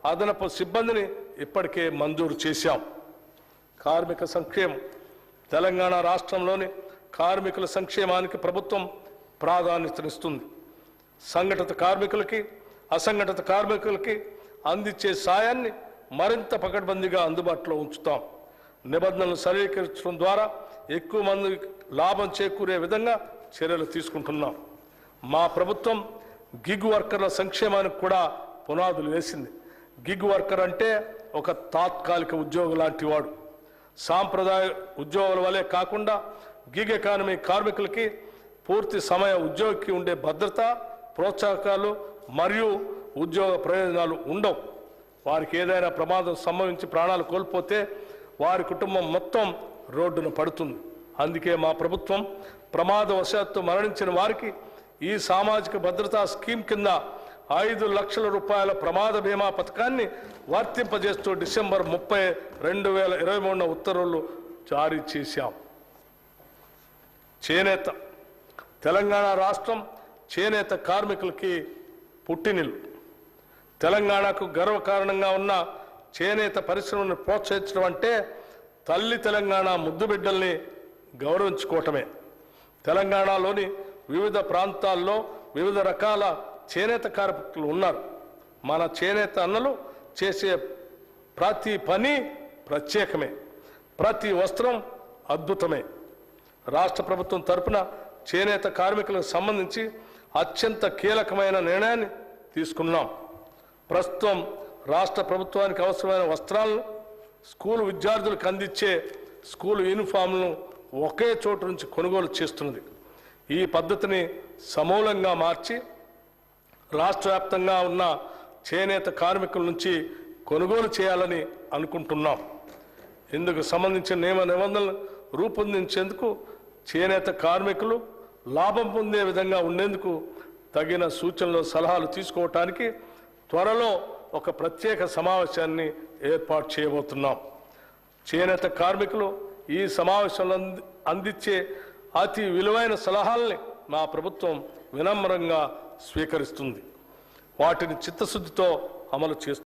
అదనపు సిబ్బందిని ఇప్పటికే మంజూరు చేశాం. కార్మిక సంక్షేమం. తెలంగాణ రాష్ట్రంలోని కార్మికుల సంక్షేమానికి ప్రభుత్వం ప్రాధాన్యతనిస్తుంది. సంఘటిత కార్మికులకి, అసంఘటిత కార్మికులకి అందించే సాయాన్ని మరింత పకడ్బందీగా అందుబాటులో ఉంచుతాం. నిబంధనలు సరళీకరించడం ద్వారా ఎక్కువ మంది లాభం చేకూరే విధంగా చర్యలు తీసుకుంటున్నాం. మా ప్రభుత్వం గిగ్ వర్కర్ల సంక్షేమానికి కూడా పునాదులు వేసింది. గిగ్ వర్కర్ అంటే ఒక తాత్కాలిక ఉద్యోగం లాంటి వాడు. సాంప్రదాయ ఉద్యోగుల వలె కాకుండా గిగ్ ఎకానమీ కార్మికులకి పూర్తి సమయ ఉద్యోగికి ఉండే భద్రత, ప్రోత్సాహకాలు మరియు ఉద్యోగ ప్రయోజనాలు ఉండవు. వారికి ఏదైనా ప్రమాదం సంభవించి ప్రాణాలు కోల్పోతే వారి కుటుంబం మొత్తం రోడ్డున పడుతుంది. అందుకే మా ప్రభుత్వం ప్రమాదవశాత్తు మరణించిన వారికి ఈ సామాజిక భద్రతా స్కీమ్ కింద 5 లక్షల రూపాయల ప్రమాద బీమా పథకాన్ని వర్తింపజేస్తూ డిసెంబర్ 30, 2023 ఉత్తర్వులు జారీ చేశాం. చేనేత. తెలంగాణ రాష్ట్రం చేనేత కార్మికులకి పుట్టినిల్లు. తెలంగాణకు గర్వకారణంగా ఉన్న చేనేత పరిశ్రమను ప్రోత్సహించడం అంటే తల్లి తెలంగాణ ముద్దు బిడ్డల్ని గౌరవించుకోవటమే. తెలంగాణలోని వివిధ ప్రాంతాల్లో వివిధ రకాల చేనేత కార్మికులు ఉన్నారు. మన చేనేత అన్నలు చేసే ప్రతి పని ప్రత్యేకమే, ప్రతి వస్త్రం అద్భుతమే. రాష్ట్ర ప్రభుత్వం తరపున చేనేత కార్మికులకు సంబంధించి అత్యంత కీలకమైన నిర్ణయాన్ని తీసుకున్నాం. ప్రస్తుతం రాష్ట్ర ప్రభుత్వానికి అవసరమైన వస్త్రాలను స్కూలు విద్యార్థులకు అందించే స్కూలు యూనిఫామ్లను ఒకే చోటు నుంచి కొనుగోలు చేస్తున్నది. ఈ పద్ధతిని సమూలంగా మార్చి రాష్ట్ర వ్యాప్తంగా ఉన్న చేనేత కార్మికుల నుంచి కొనుగోలు చేయాలని అనుకుంటున్నాం. ఇందుకు సంబంధించిన నియమ నిబంధనలు రూపొందించేందుకు చేనేత కార్మికులు లాభం పొందే విధంగా ఉండేందుకు తగిన సూచనలు, సలహాలు తీసుకోవటానికి త్వరలో ఒక ప్రత్యేక సమావేశాన్ని ఏర్పాటు చేయబోతున్నాం. చేనేత కార్మికులు ఈ సమావేశంలో అందించే అతి విలువైన సలహాలని మా ప్రభుత్వం వినమ్రంగా స్వీకరిస్తుంది. వాటిని చిత్తశుద్ధితో అమలు చేస్తుంది.